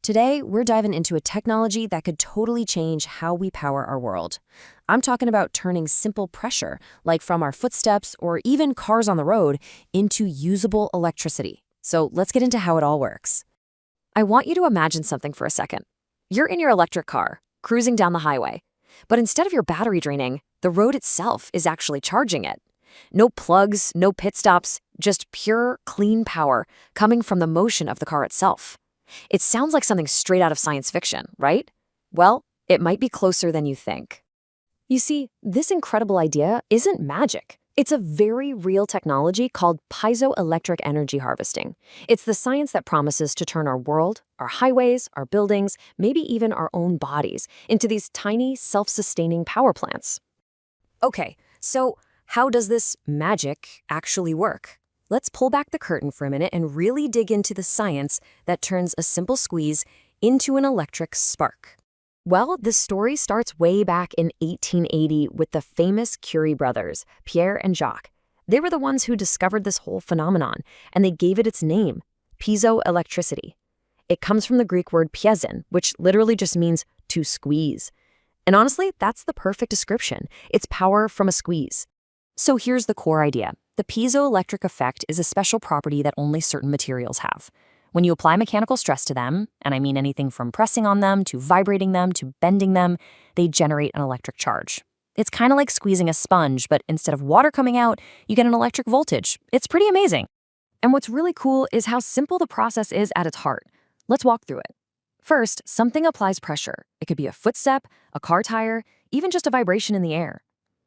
Today, we're diving into a technology that could totally change how we power our world. I'm talking about turning simple pressure, like from our footsteps or even cars on the road, into usable electricity. So let's get into how it all works. I want you to imagine something for a second. You're in your electric car, cruising down the highway. But instead of your battery draining, the road itself is actually charging it. No plugs, no pit stops, just pure, clean power coming from the motion of the car itself. It sounds like something straight out of science fiction, right? Well, it might be closer than you think. You see, this incredible idea isn't magic. It's a very real technology called piezoelectric energy harvesting. It's the science that promises to turn our world, our highways, our buildings, maybe even our own bodies, into these tiny, self-sustaining power plants. Okay, so how does this magic actually work? Let's pull back the curtain for a minute and really dig into the science that turns a simple squeeze into an electric spark. Well, the story starts way back in 1880 with the famous Curie brothers, Pierre and Jacques. They were the ones who discovered this whole phenomenon, and they gave it its name, piezoelectricity. It comes from the Greek word piezin, which literally just means to squeeze. And honestly, that's the perfect description. It's power from a squeeze. So here's the core idea. The piezoelectric effect is a special property that only certain materials have. When you apply mechanical stress to them, and I mean anything from pressing on them to vibrating them to bending them, they generate an electric charge. It's kind of like squeezing a sponge, but instead of water coming out, you get an electric voltage. It's pretty amazing. And what's really cool is how simple the process is at its heart. Let's walk through it. First, something applies pressure. It could be a footstep, a car tire, even just a vibration in the air.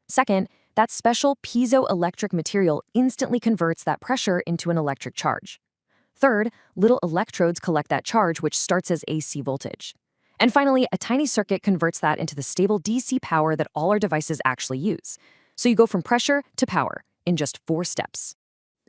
Second, that special piezoelectric material instantly converts that pressure into an electric charge. Third, little electrodes collect that charge, which starts as AC voltage. And finally, a tiny circuit converts that into the stable DC power that all our devices actually use. So you go from pressure to power in just 4 steps.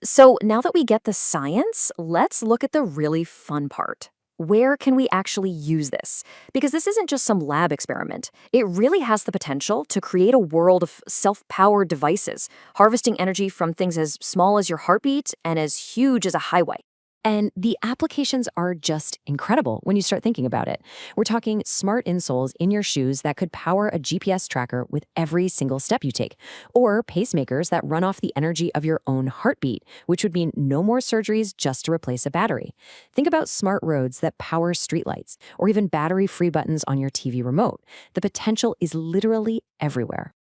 So now that we get the science, let's look at the really fun part. Where can we actually use this? Because this isn't just some lab experiment. It really has the potential to create a world of self-powered devices, harvesting energy from things as small as your heartbeat and as huge as a highway. And the applications are just incredible when you start thinking about it. We're talking smart insoles in your shoes that could power a GPS tracker with every single step you take, or pacemakers that run off the energy of your own heartbeat, which would mean no more surgeries just to replace a battery. Think about smart roads that power streetlights, or even battery-free buttons on your TV remote. The potential is literally everywhere.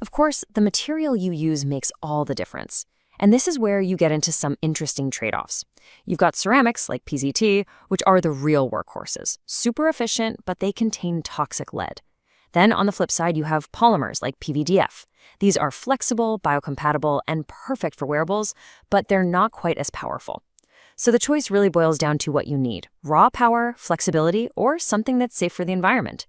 Of course, the material you use makes all the difference. And this is where you get into some interesting trade-offs. You've got ceramics like PZT, which are the real workhorses. Super efficient, but they contain toxic lead. Then on the flip side, you have polymers like PVDF. These are flexible, biocompatible, and perfect for wearables, but they're not quite as powerful. So the choice really boils down to what you need: raw power, flexibility, or something that's safe for the environment.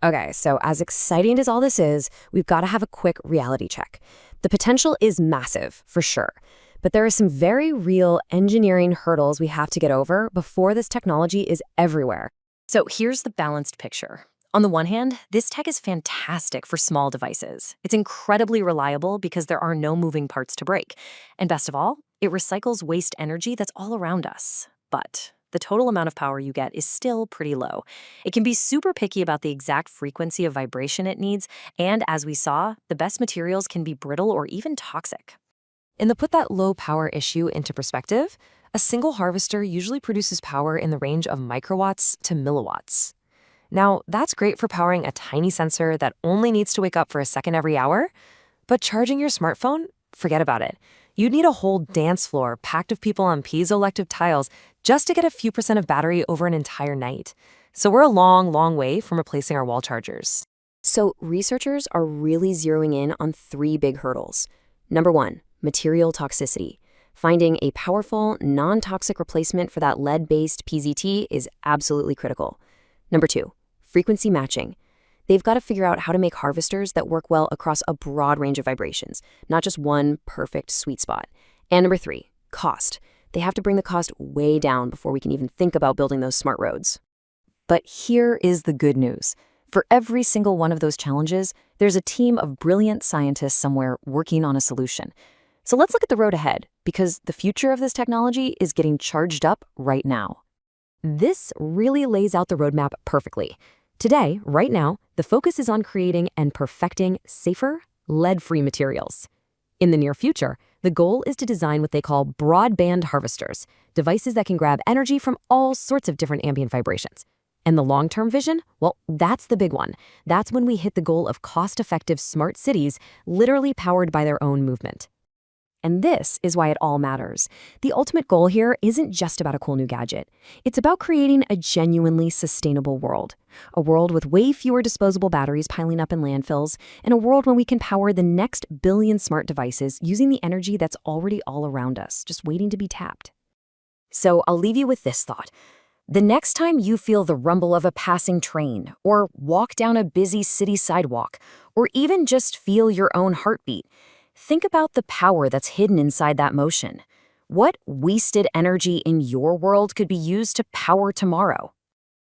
Okay, so as exciting as all this is, we've got to have a quick reality check. The potential is massive, for sure, but there are some very real engineering hurdles we have to get over before this technology is everywhere. So here's the balanced picture. On the one hand, this tech is fantastic for small devices. It's incredibly reliable because there are no moving parts to break. And best of all, it recycles waste energy that's all around us. But the total amount of power you get is still pretty low. It can be super picky about the exact frequency of vibration it needs, and as we saw, the best materials can be brittle or even toxic. And to put that low power issue into perspective, a single harvester usually produces power in the range of microwatts to milliwatts. Now, that's great for powering a tiny sensor that only needs to wake up for a second every hour, but charging your smartphone? Forget about it. You'd need a whole dance floor packed of people on piezoelectric tiles just to get a few percent of battery over an entire night. So we're a long, long way from replacing our wall chargers. So researchers are really zeroing in on 3 big hurdles. Number 1, material toxicity. Finding a powerful, non-toxic replacement for that lead-based PZT is absolutely critical. Number 2, frequency matching. They've got to figure out how to make harvesters that work well across a broad range of vibrations, not just one perfect sweet spot. And number 3, cost. They have to bring the cost way down before we can even think about building those smart roads. But here is the good news. For every single one of those challenges, there's a team of brilliant scientists somewhere working on a solution. So let's look at the road ahead, because the future of this technology is getting charged up right now. This really lays out the roadmap perfectly. Today, right now, the focus is on creating and perfecting safer, lead-free materials. In the near future, the goal is to design what they call broadband harvesters, devices that can grab energy from all sorts of different ambient vibrations. And the long-term vision? Well, that's the big one. That's when we hit the goal of cost-effective smart cities literally powered by their own movement. And this is why it all matters. The ultimate goal here isn't just about a cool new gadget. It's about creating a genuinely sustainable world. A world with way fewer disposable batteries piling up in landfills, and a world when we can power the next billion smart devices using the energy that's already all around us, just waiting to be tapped. So I'll leave you with this thought. The next time you feel the rumble of a passing train, or walk down a busy city sidewalk, or even just feel your own heartbeat, think about the power that's hidden inside that motion. What wasted energy in your world could be used to power tomorrow?